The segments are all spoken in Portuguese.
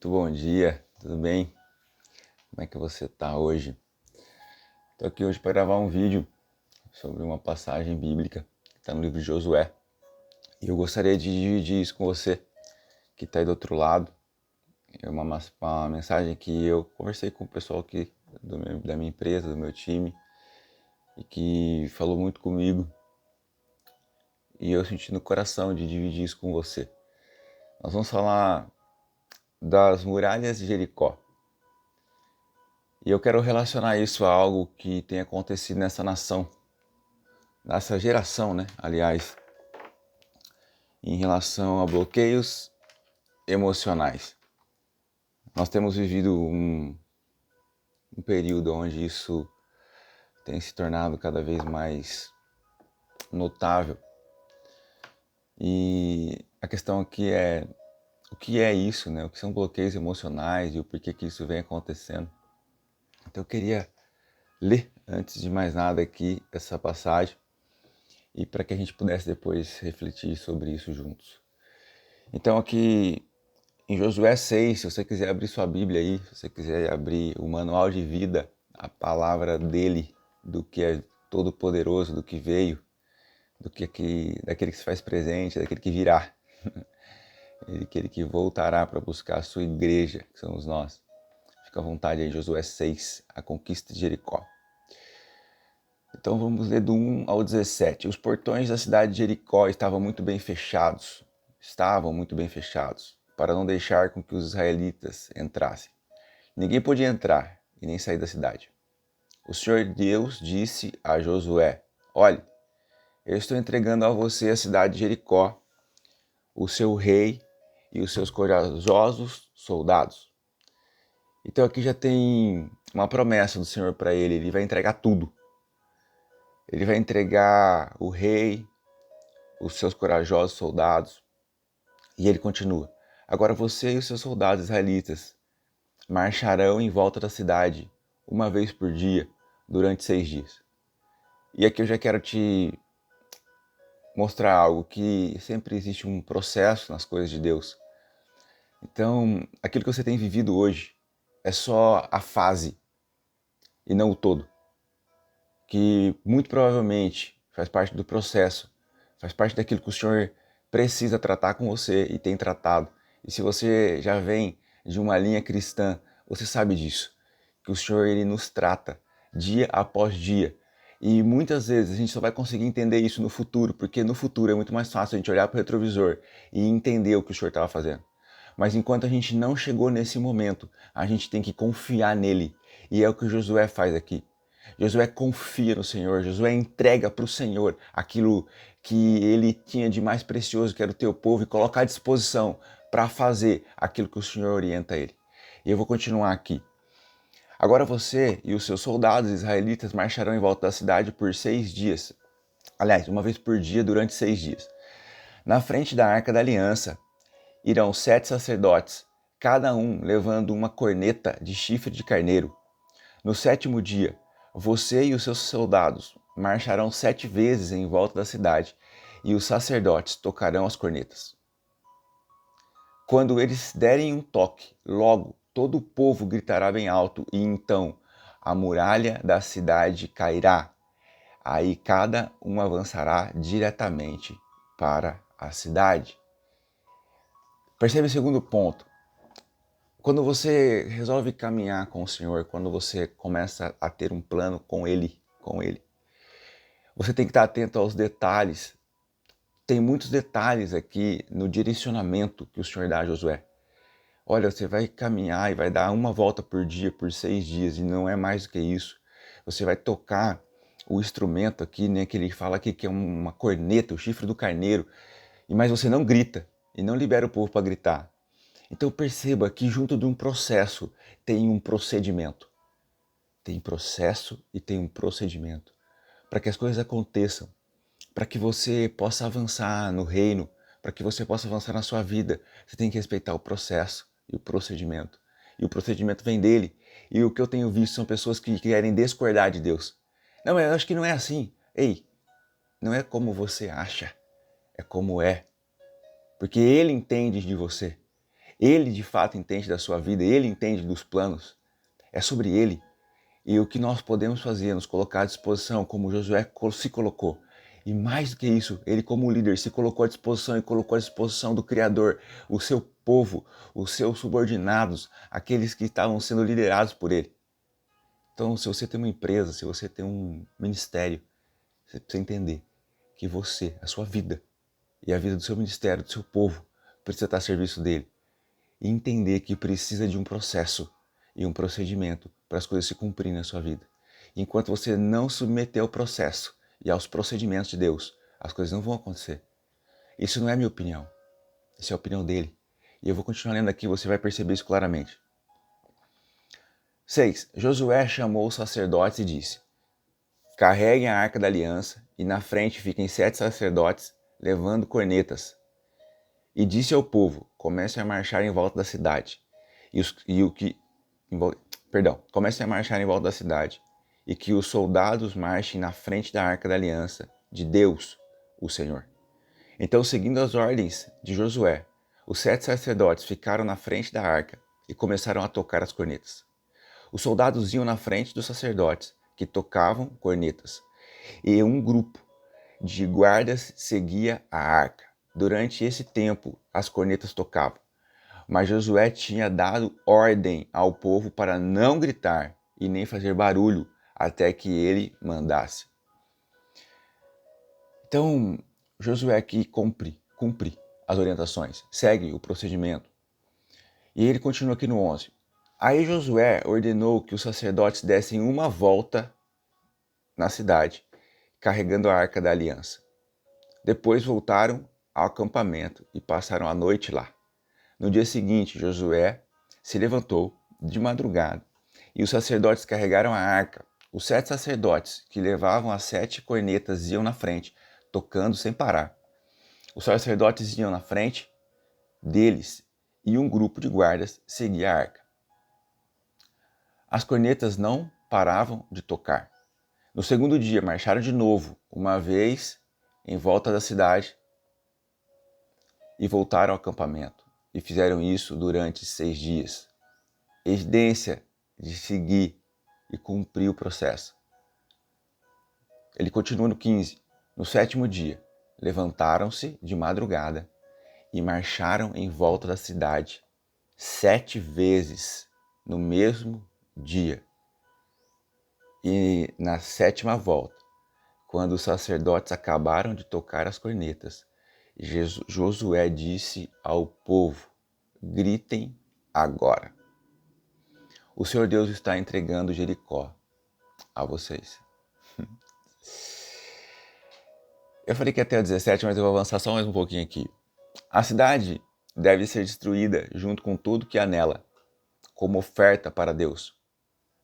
Muito bom dia, tudo bem? Como é que você está hoje? Estou aqui hoje para gravar um vídeo sobre uma passagem bíblica que está no livro de Josué. E eu gostaria de dividir isso com você que está aí do outro lado. É uma mensagem que eu conversei com o pessoal aqui da minha empresa, do meu time, e que falou muito comigo. E eu senti no coração de dividir isso com você. Nós vamos falar das muralhas de Jericó. E eu quero relacionar isso a algo que tem acontecido nessa nação, nessa geração, né? Aliás, em relação a bloqueios emocionais. Nós temos vivido um período onde isso tem se tornado cada vez mais notável. E a questão aqui é o que é isso, né? O que são bloqueios emocionais e o porquê que isso vem acontecendo. Então eu queria ler, antes de mais nada aqui, essa passagem e para que a gente pudesse depois refletir sobre isso juntos. Então aqui em Josué 6, se você quiser abrir sua Bíblia aí, se você quiser abrir o manual de vida, a palavra dele, do que é todo poderoso, do que veio, daquele que se faz presente, daquele que virá, daquele que voltará para buscar a sua igreja, que somos nós. Fica à vontade aí, Josué 6, a conquista de Jericó. Então vamos ler do 1 ao 17. Os portões da cidade de Jericó estavam muito bem fechados, para não deixar com que os israelitas entrassem. Ninguém podia entrar e nem sair da cidade. O Senhor Deus disse a Josué: Olhe, eu estou entregando a você a cidade de Jericó, o seu rei e os seus corajosos soldados. Então aqui já tem uma promessa do Senhor para ele vai entregar tudo. Ele vai entregar o rei, os seus corajosos soldados. E ele continua: Agora você e os seus soldados israelitas marcharão em volta da cidade uma vez por dia durante 6 dias. E aqui eu já quero te mostrar algo, que sempre existe um processo nas coisas de Deus. Então, aquilo que você tem vivido hoje é só a fase e não o todo. Que muito provavelmente faz parte do processo, faz parte daquilo que o Senhor precisa tratar com você e tem tratado. E se você já vem de uma linha cristã, você sabe disso, que o Senhor ele nos trata dia após dia. E muitas vezes a gente só vai conseguir entender isso no futuro, porque no futuro é muito mais fácil a gente olhar para o retrovisor e entender o que o Senhor estava fazendo. Mas enquanto a gente não chegou nesse momento, a gente tem que confiar nele. E é o que Josué faz aqui. Josué confia no Senhor, Josué entrega para o Senhor aquilo que ele tinha de mais precioso, que era o teu povo, e coloca à disposição para fazer aquilo que o Senhor orienta ele. E eu vou continuar aqui. Agora você e os seus soldados israelitas marcharão em volta da cidade por 6 dias. Aliás, uma vez por dia durante 6 dias. Na frente da Arca da Aliança irão 7 sacerdotes, cada um levando uma corneta de chifre de carneiro. No 7º dia, você e os seus soldados marcharão 7 vezes em volta da cidade, e os sacerdotes tocarão as cornetas. Quando eles derem um toque, logo todo o povo gritará bem alto, e então a muralha da cidade cairá. Aí cada um avançará diretamente para a cidade. Percebe o segundo ponto. Quando você resolve caminhar com o Senhor, quando você começa a ter um plano com Ele, você tem que estar atento aos detalhes. Tem muitos detalhes aqui no direcionamento que o Senhor dá a Josué. Olha, você vai caminhar e vai dar uma volta por dia, por 6 dias, e não é mais do que isso. Você vai tocar o instrumento aqui, né, que ele fala aqui que é uma corneta, o chifre do carneiro, mas você não grita e não libera o povo para gritar. Então perceba que junto de um processo tem um procedimento. Tem processo e tem um procedimento. Para que as coisas aconteçam, para que você possa avançar no reino, para que você possa avançar na sua vida, você tem que respeitar o processo e o procedimento. E o procedimento vem dele. E o que eu tenho visto são pessoas que querem discordar de Deus. Não, mas eu acho que não é assim. Ei, não é como você acha, é como é. Porque ele entende de você. Ele de fato entende da sua vida, ele entende dos planos, é sobre ele. E o que nós podemos fazer é nos colocar à disposição, como Josué se colocou. E mais do que isso, ele como líder se colocou à disposição e colocou à disposição do Criador, o seu povo, os seus subordinados, aqueles que estavam sendo liderados por ele. Então, se você tem uma empresa, se você tem um ministério, você precisa entender que você, a sua vida e a vida do seu ministério, do seu povo, precisa estar a serviço dele. E entender que precisa de um processo e um procedimento para as coisas se cumprirem na sua vida. Enquanto você não submeter ao processo e aos procedimentos de Deus, as coisas não vão acontecer. Isso não é minha opinião, isso é a opinião dele. E eu vou continuar lendo aqui, você vai perceber isso claramente. 6. Josué chamou os sacerdotes e disse: carreguem a arca da aliança e na frente fiquem 7 sacerdotes levando cornetas. E disse ao povo: comecem a marchar em volta da cidade. Comecem a marchar em volta da cidade e que os soldados marchem na frente da arca da aliança de Deus, o Senhor. Então, seguindo as ordens de Josué, os 7 sacerdotes ficaram na frente da arca e começaram a tocar as cornetas. Os soldados iam na frente dos sacerdotes, que tocavam cornetas, e um grupo de guardas seguia a arca. Durante esse tempo, as cornetas tocavam. Mas Josué tinha dado ordem ao povo para não gritar e nem fazer barulho até que ele mandasse. Então, Josué aqui cumpre as orientações, segue o procedimento. E ele continua aqui no 11. Aí Josué ordenou que os sacerdotes dessem uma volta na cidade, carregando a arca da aliança. Depois voltaram ao acampamento e passaram a noite lá. No dia seguinte, Josué se levantou de madrugada e os sacerdotes carregaram a arca. Os 7 sacerdotes que levavam as 7 cornetas iam na frente, tocando sem parar. Os sacerdotes iam na frente deles e um grupo de guardas seguia a arca. As cornetas não paravam de tocar. No segundo dia, marcharam de novo, uma vez em volta da cidade, e voltaram ao acampamento. E fizeram isso durante 6 dias. Evidência de seguir e cumprir o processo. Ele continua no 15. No 7º dia, levantaram-se de madrugada e marcharam em volta da cidade 7 vezes no mesmo dia. E na 7ª volta, quando os sacerdotes acabaram de tocar as cornetas, Josué disse ao povo: gritem agora. O Senhor Deus está entregando Jericó a vocês. Eu falei que até o 17, mas eu vou avançar só mais um pouquinho aqui. A cidade deve ser destruída junto com tudo que há nela, como oferta para Deus.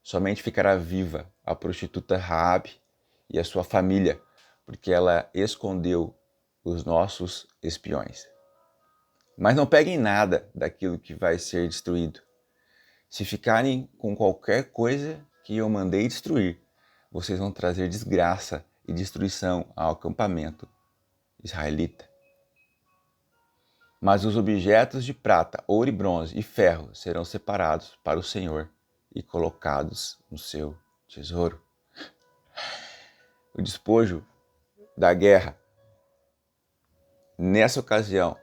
Somente ficará viva a prostituta Raabe e a sua família, porque ela escondeu os nossos espiões. Mas não peguem nada daquilo que vai ser destruído. Se ficarem com qualquer coisa que eu mandei destruir, vocês vão trazer desgraça e destruição ao acampamento israelita. Mas os objetos de prata, ouro e bronze e ferro serão separados para o Senhor e colocados no seu tesouro. O despojo da guerra, nessa ocasião,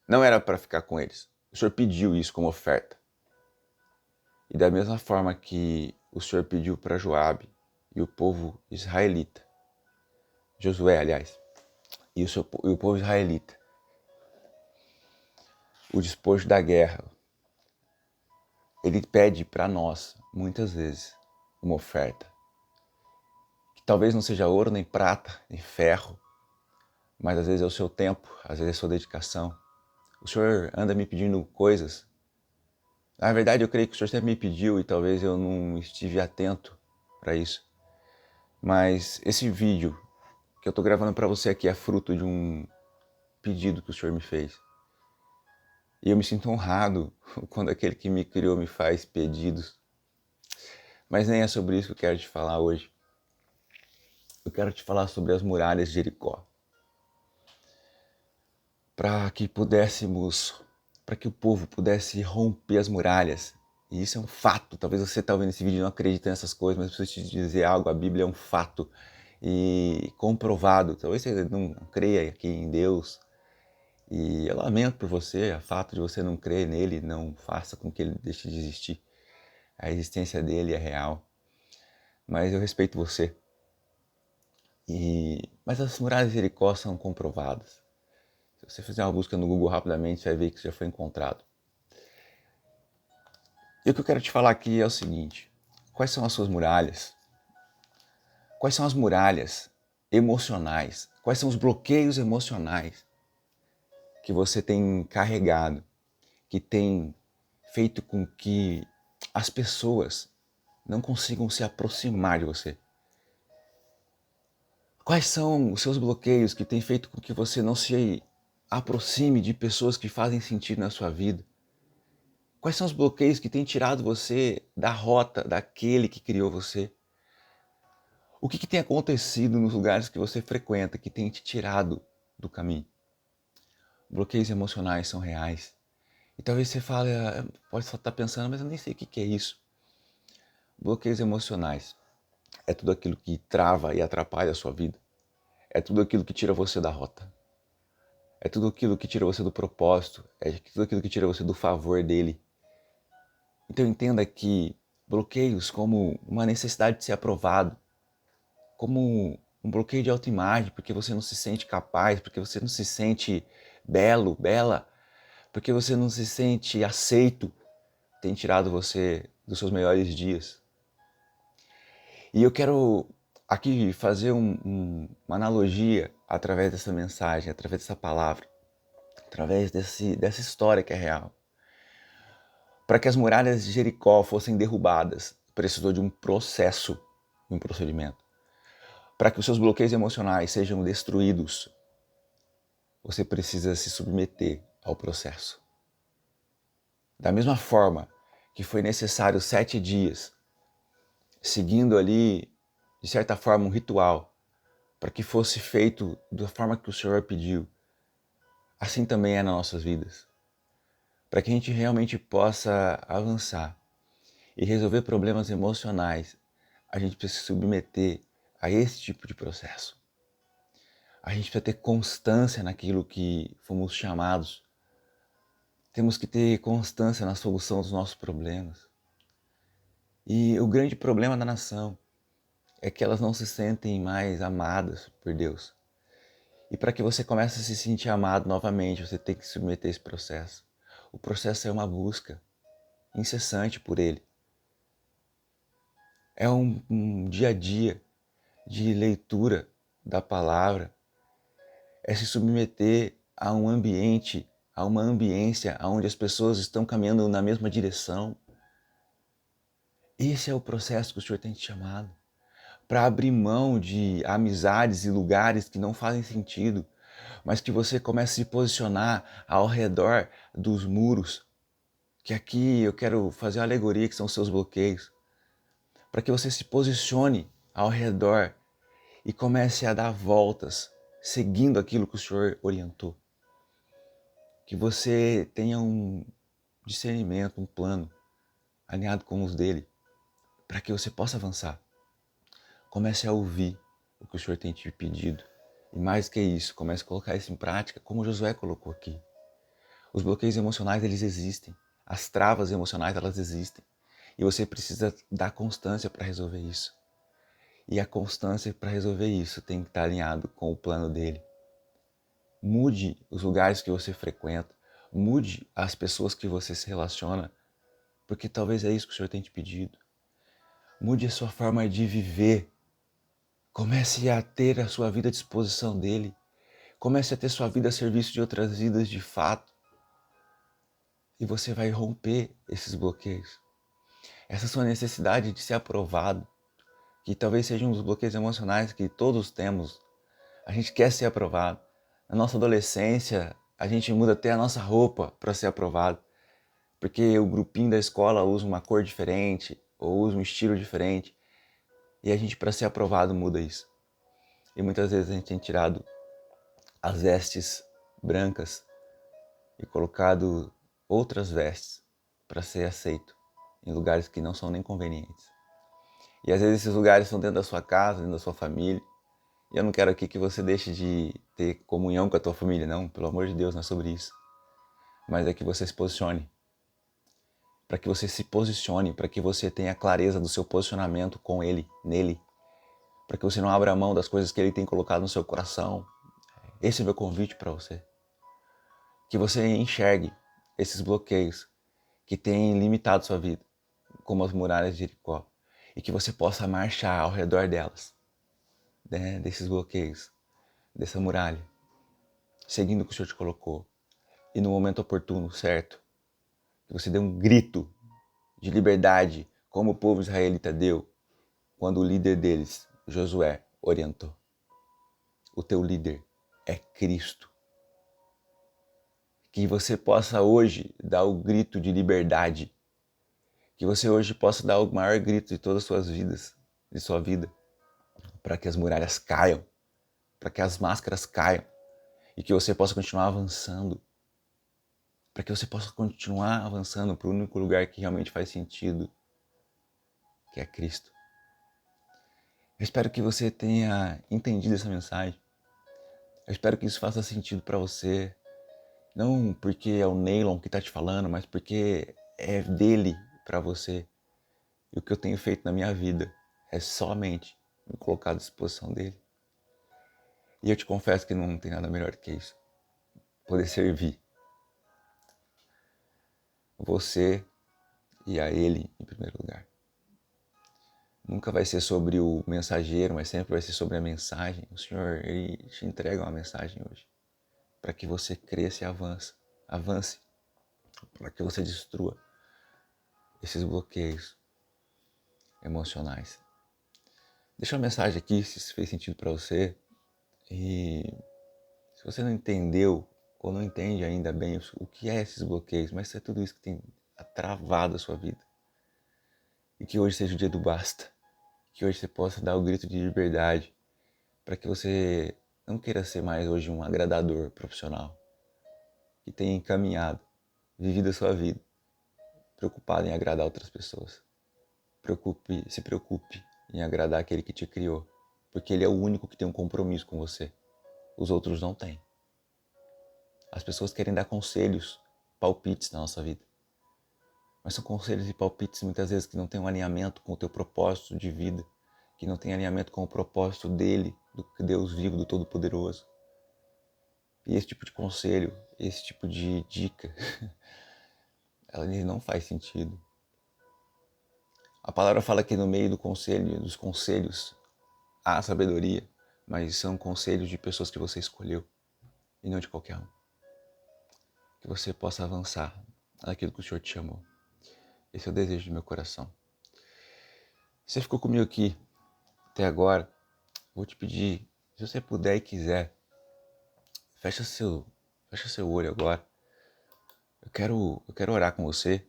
não era para ficar com eles. O Senhor pediu isso como oferta. E da mesma forma que o Senhor pediu para Joabe e o povo israelita, Josué, aliás, e o povo israelita, o despojo da guerra, ele pede para nós, muitas vezes, uma oferta. Que talvez não seja ouro, nem prata, nem ferro, mas às vezes é o seu tempo, às vezes é a sua dedicação. O Senhor anda me pedindo coisas. Na verdade, eu creio que o Senhor sempre me pediu e talvez eu não estive atento para isso. Mas esse vídeo que eu estou gravando para você aqui é fruto de um pedido que o Senhor me fez. E eu me sinto honrado quando aquele que me criou me faz pedidos. Mas nem é sobre isso que eu quero te falar hoje. Eu quero te falar sobre as muralhas de Jericó. Para para que o povo pudesse romper as muralhas. E isso é um fato. Talvez você está vendo esse vídeo e não acredite nessas coisas, mas eu preciso te dizer algo. A Bíblia é um fato e comprovado. Talvez você não creia aqui em Deus. E eu lamento por você. O fato de você não crer nele não faça com que ele deixe de existir. A existência dele é real. Mas eu respeito você. Mas as muralhas de Jericó são comprovadas. Se você fizer uma busca no Google rapidamente, você vai ver que isso já foi encontrado. E o que eu quero te falar aqui é o seguinte: quais são as suas muralhas? Quais são as muralhas emocionais? Quais são os bloqueios emocionais que você tem carregado, que tem feito com que as pessoas não consigam se aproximar de você? Quais são os seus bloqueios que têm feito com que você não se aproxime de pessoas que fazem sentido na sua vida? Quais são os bloqueios que têm tirado você da rota daquele que criou você? O que tem acontecido nos lugares que você frequenta que tem te tirado do caminho? Bloqueios emocionais são reais. E talvez você fale, pode só estar pensando, mas eu nem sei o que é isso. Bloqueios emocionais é tudo aquilo que trava e atrapalha a sua vida. É tudo aquilo que tira você da rota. É tudo aquilo que tira você do propósito. É tudo aquilo que tira você do favor dele. Então entenda que bloqueios como uma necessidade de ser aprovado, como um bloqueio de autoimagem, porque você não se sente capaz, porque você não se sente belo, bela, porque você não se sente aceito, tem tirado você dos seus melhores dias. E eu quero aqui fazer uma analogia através dessa mensagem, através dessa palavra, através dessa história que é real. Para que as muralhas de Jericó fossem derrubadas, precisou de um processo, um procedimento. Para que os seus bloqueios emocionais sejam destruídos, você precisa se submeter ao processo. Da mesma forma que foi necessário 7 dias, seguindo ali, de certa forma, um ritual, para que fosse feito da forma que o Senhor pediu, assim também é nas nossas vidas. Para que a gente realmente possa avançar e resolver problemas emocionais, a gente precisa se submeter a esse tipo de processo. A gente precisa ter constância naquilo que fomos chamados. Temos que ter constância na solução dos nossos problemas. E o grande problema da nação é que elas não se sentem mais amadas por Deus. E para que você comece a se sentir amado novamente, você tem que submeter esse processo. O processo é uma busca incessante por Ele. É um dia a dia de leitura da palavra. É se submeter a um ambiente, a uma ambiência onde as pessoas estão caminhando na mesma direção. Esse é o processo que o Senhor tem te chamado. Para abrir mão de amizades e lugares que não fazem sentido, mas que você comece a se posicionar ao redor dos muros, que aqui eu quero fazer uma alegoria que são os seus bloqueios, para que você se posicione ao redor e comece a dar voltas, seguindo aquilo que o Senhor orientou. Que você tenha um discernimento, um plano alinhado com os dele, para que você possa avançar. Comece a ouvir o que o Senhor tem te pedido. E mais que isso, comece a colocar isso em prática, como Josué colocou aqui. Os bloqueios emocionais, eles existem. As travas emocionais, elas existem. E você precisa dar constância para resolver isso. E a constância para resolver isso tem que estar alinhado com o plano dele. Mude os lugares que você frequenta. Mude as pessoas que você se relaciona. Porque talvez é isso que o Senhor tem te pedido. Mude a sua forma de viver. Comece a ter a sua vida à disposição dele. Comece a ter sua vida a serviço de outras vidas de fato. E você vai romper esses bloqueios. Essa sua necessidade de ser aprovado, que talvez seja um dos bloqueios emocionais que todos temos. A gente quer ser aprovado. Na nossa adolescência, a gente muda até a nossa roupa para ser aprovado. Porque o grupinho da escola usa uma cor diferente ou usa um estilo diferente. E a gente, para ser aprovado, muda isso. E muitas vezes a gente tem tirado as vestes brancas e colocado outras vestes para ser aceito em lugares que não são nem convenientes. E às vezes esses lugares são dentro da sua casa, dentro da sua família. E eu não quero aqui que você deixe de ter comunhão com a tua família, não. Pelo amor de Deus, não é sobre isso. Mas é que você se posicione. Para que você se posicione, para que você tenha clareza do seu posicionamento com Ele, nele. Para que você não abra mão das coisas que Ele tem colocado no seu coração. Esse é o meu convite para você. Que você enxergue esses bloqueios que têm limitado sua vida, como as muralhas de Jericó. E que você possa marchar ao redor delas, né, desses bloqueios, dessa muralha, seguindo o que o Senhor te colocou. E no momento oportuno, certo, que você dê um grito de liberdade, como o povo israelita deu, quando o líder deles, Josué, orientou. O teu líder é Cristo. Que você possa hoje dar o grito de liberdade. Que você hoje possa dar o maior grito de todas as suas vidas, de sua vida, para que as muralhas caiam, para que as máscaras caiam e que você possa continuar avançando, para que você possa continuar avançando para o único lugar que realmente faz sentido, que é Cristo. Eu espero que você tenha entendido essa mensagem. Eu espero que isso faça sentido para você, não porque é o Neylon que está te falando, mas porque é dele para você. E o que eu tenho feito na minha vida é somente me colocar à disposição dele. E eu te confesso que não tem nada melhor que isso. Poder servir você e a ele em primeiro lugar. Nunca vai ser sobre o mensageiro, mas sempre vai ser sobre a mensagem. O Senhor, Ele te entrega uma mensagem hoje para que você cresça e avance, para que você destrua esses bloqueios emocionais. Deixa uma mensagem aqui se isso fez sentido para você. E se você não entendeu ou não entende ainda bem o que é esses bloqueios, mas é tudo isso que tem travado a sua vida. E que hoje seja o dia do basta. Que hoje você possa dar o grito de liberdade para que você não queira ser mais hoje um agradador profissional. Que tenha encaminhado, vivido a sua vida, preocupado em agradar outras pessoas. Se preocupe em agradar aquele que te criou, porque ele é o único que tem um compromisso com você. Os outros não têm. As pessoas querem dar conselhos, palpites na nossa vida. Mas são conselhos e palpites muitas vezes que não têm um alinhamento com o teu propósito de vida, que não tem alinhamento com o propósito dele, do Deus vivo, do Todo-Poderoso. E esse tipo de conselho, esse tipo de dica, ela não faz sentido. A palavra fala que no meio dos conselhos, há sabedoria, mas são conselhos de pessoas que você escolheu e não de qualquer um. Que você possa avançar naquilo que o Senhor te chamou. Esse é o desejo do meu coração. Se você ficou comigo aqui até agora, vou te pedir, se você puder e quiser, fecha seu olho agora. Eu quero orar com você.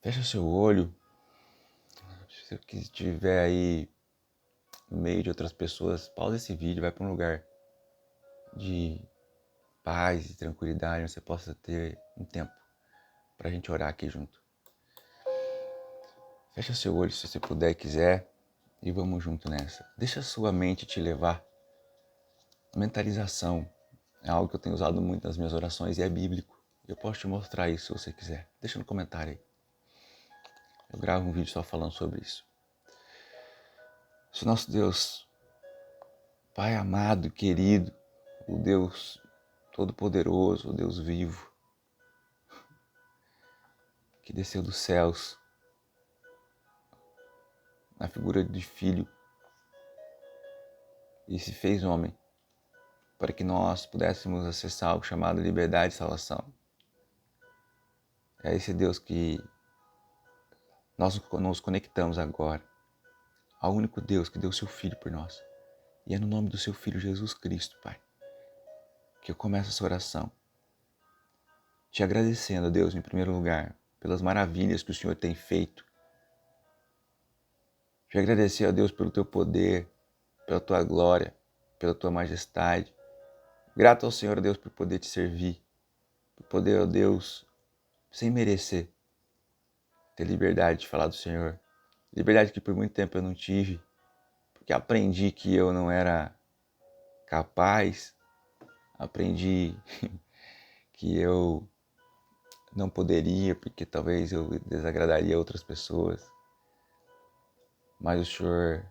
Fecha seu olho. Se você estiver aí no meio de outras pessoas, pausa esse vídeo, vai para um lugar de paz e tranquilidade, onde você possa ter um tempo para a gente orar aqui junto. Fecha seu olho se você puder e quiser e vamos junto nessa. Deixa a sua mente te levar. A mentalização é algo que eu tenho usado muito nas minhas orações e é bíblico. Eu posso te mostrar isso se você quiser. Deixa no comentário aí. Eu gravo um vídeo só falando sobre isso. Se nosso Deus, Pai amado e querido, o Deus Todo-Poderoso, o Deus vivo, que desceu dos céus na figura de Filho e se fez homem, para que nós pudéssemos acessar o chamado liberdade e salvação. É esse Deus que nós nos conectamos agora, ao único Deus que deu seu Filho por nós. E é no nome do seu Filho Jesus Cristo, Pai, que eu começo essa oração, te agradecendo, Deus, em primeiro lugar, pelas maravilhas que o Senhor tem feito. Te agradecer, ó Deus, pelo teu poder, pela tua glória, pela tua majestade. Grato ao Senhor, Deus, por poder te servir por poder, ó Deus, sem merecer, ter liberdade de falar do Senhor. Liberdade que por muito tempo eu não tive, porque aprendi que eu não era capaz, aprendi que eu não poderia, porque talvez eu desagradaria outras pessoas. Mas o Senhor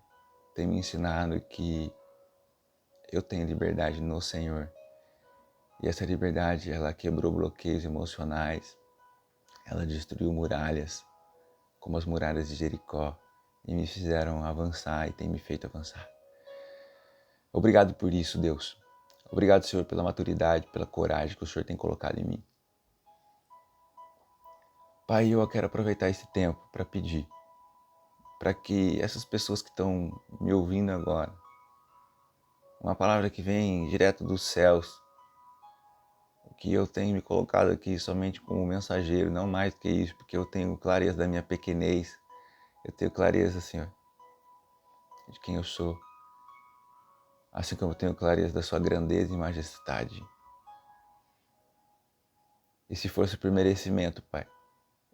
tem me ensinado que eu tenho liberdade no Senhor. E essa liberdade, ela quebrou bloqueios emocionais, ela destruiu muralhas, como as muralhas de Jericó, e me fizeram avançar e tem me feito avançar. Obrigado por isso, Deus. Obrigado, Senhor, pela maturidade, pela coragem que o Senhor tem colocado em mim. Pai, eu quero aproveitar esse tempo para pedir, para que essas pessoas que estão me ouvindo agora, uma palavra que vem direto dos céus, que eu tenho me colocado aqui somente como mensageiro, não mais do que isso, porque eu tenho clareza da minha pequenez, eu tenho clareza, Senhor, de quem eu sou, assim como eu tenho clareza da sua grandeza e majestade. E se fosse por merecimento, Pai,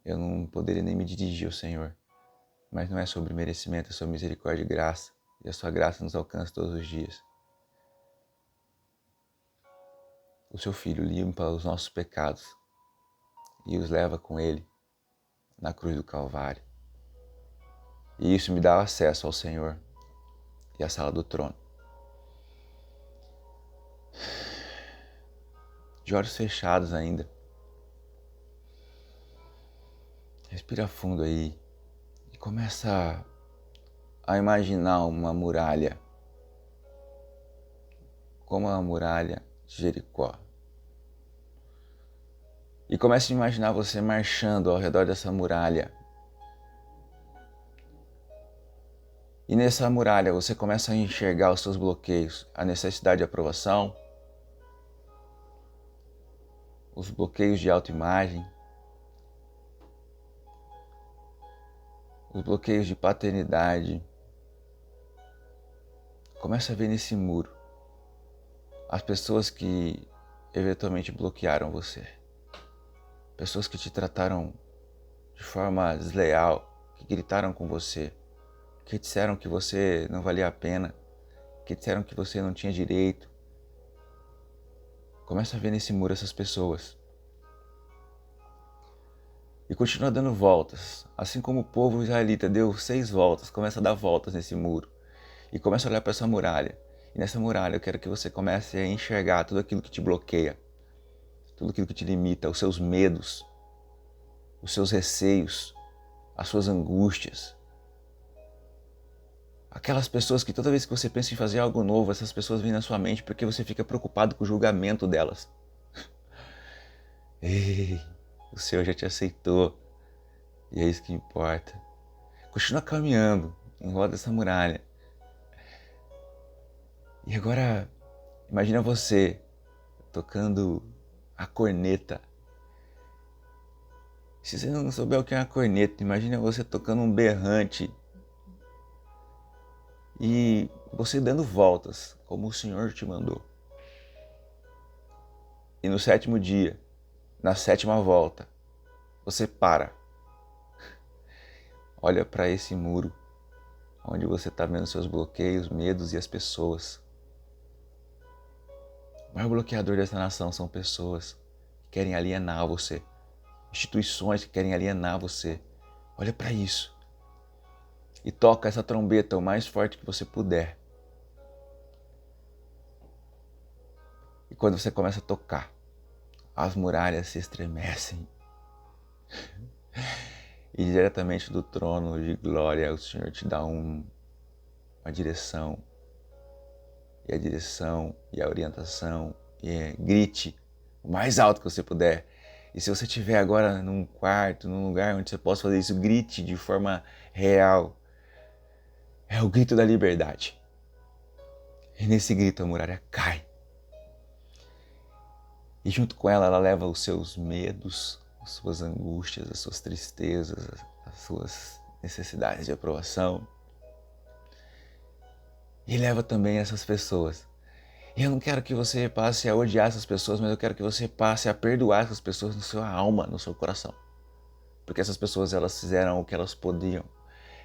eu não poderia nem me dirigir ao Senhor, mas não é sobre merecimento, é sobre misericórdia e graça, e a sua graça nos alcança todos os dias. O seu Filho limpa os nossos pecados e os leva com Ele na cruz do Calvário. E isso me dá acesso ao Senhor e à sala do trono. De olhos fechados ainda. Respira fundo aí e começa a imaginar uma muralha, como a muralha de Jericó. E comece a imaginar você marchando ao redor dessa muralha. E nessa muralha você começa a enxergar os seus bloqueios, a necessidade de aprovação, os bloqueios de autoimagem, os bloqueios de paternidade. Começa a ver nesse muro as pessoas que eventualmente bloquearam você. Pessoas que te trataram de forma desleal, que gritaram com você, que disseram que você não valia a pena, que disseram que você não tinha direito. Começa a ver nesse muro essas pessoas. E continua dando voltas, assim como o povo israelita deu 6 voltas, começa a dar voltas nesse muro. E começa a olhar para essa muralha. E nessa muralha eu quero que você comece a enxergar tudo aquilo que te bloqueia, tudo aquilo que te limita, os seus medos, os seus receios, as suas angústias. Aquelas pessoas que toda vez que você pensa em fazer algo novo, essas pessoas vêm na sua mente porque você fica preocupado com o julgamento delas. Ei, o Senhor já te aceitou e é isso que importa. Continua caminhando em volta dessa muralha. E agora, imagina você tocando a corneta. Se você não souber o que é uma corneta, imagina você tocando um berrante e você dando voltas, como o Senhor te mandou. E no 7º dia, na 7ª volta, você para. Olha para esse muro, onde você está vendo seus bloqueios, medos e as pessoas. O maior bloqueador dessa nação são pessoas que querem alienar você. Instituições que querem alienar você. Olha para isso. E toca essa trombeta o mais forte que você puder. E quando você começa a tocar, as muralhas se estremecem. E diretamente do trono de glória o Senhor te dá uma direção. E a direção e a orientação. Grite o mais alto que você puder. E se você estiver agora num quarto, num lugar onde você possa fazer isso, grite de forma real. É o grito da liberdade. E nesse grito a muralha cai. E junto com ela leva os seus medos, as suas angústias, as suas tristezas, as suas necessidades de aprovação. E leva também essas pessoas. E eu não quero que você passe a odiar essas pessoas, mas eu quero que você passe a perdoar essas pessoas na sua alma, no seu coração. Porque essas pessoas, elas fizeram o que elas podiam.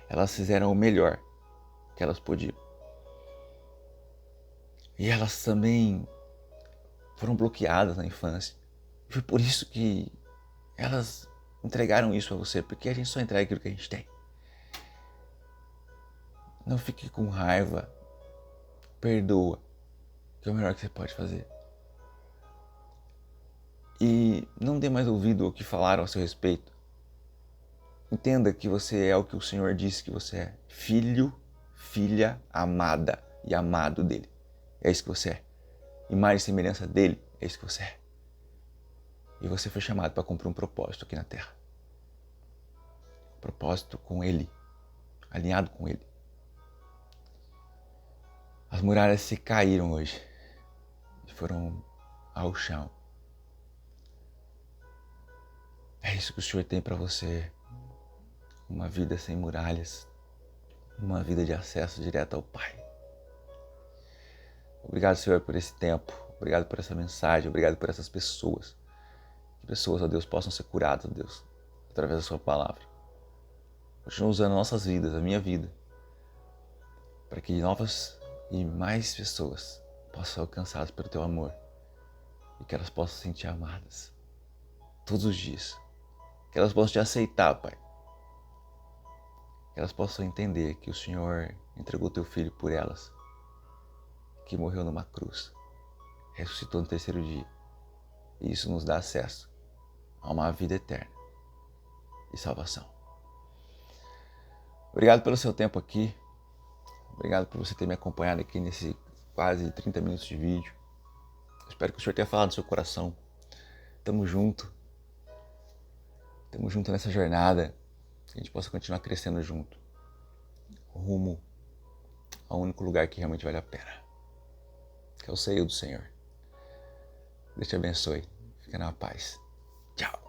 Elas fizeram o melhor que elas podiam. E elas também foram bloqueadas na infância. E foi por isso que elas entregaram isso a você, porque a gente só entrega aquilo que a gente tem. Não fique com raiva, perdoa, que é o melhor que você pode fazer. E não dê mais ouvido ao que falaram a seu respeito. Entenda que você é o que o Senhor disse que você é. Filho, filha amada e amado dele. É isso que você é. Imagem e semelhança dele, é isso que você é. E você foi chamado para cumprir um propósito aqui na Terra. Um propósito com ele, alinhado com ele. As muralhas se caíram hoje e foram ao chão. É isso que o Senhor tem para você. Uma vida sem muralhas, uma vida de acesso direto ao Pai. Obrigado, Senhor, por esse tempo. Obrigado por essa mensagem. Obrigado por essas pessoas. Que pessoas, ó Deus, possam ser curadas, ó Deus, através da sua palavra. Continua usando nossas vidas, a minha vida, para que novas e mais pessoas possam ser alcançadas pelo teu amor e que elas possam se sentir amadas todos os dias. Que elas possam te aceitar, Pai. Que elas possam entender que o Senhor entregou teu Filho por elas, que morreu numa cruz, ressuscitou no terceiro dia. E isso nos dá acesso a uma vida eterna e salvação. Obrigado pelo seu tempo aqui. Obrigado por você ter me acompanhado aqui nesse quase 30 minutos de vídeo. Espero que o Senhor tenha falado no seu coração. Tamo junto. Tamo junto nessa jornada. Que a gente possa continuar crescendo junto. Rumo ao único lugar que realmente vale a pena. Que é o seio do Senhor. Deus te abençoe. Fica na paz. Tchau.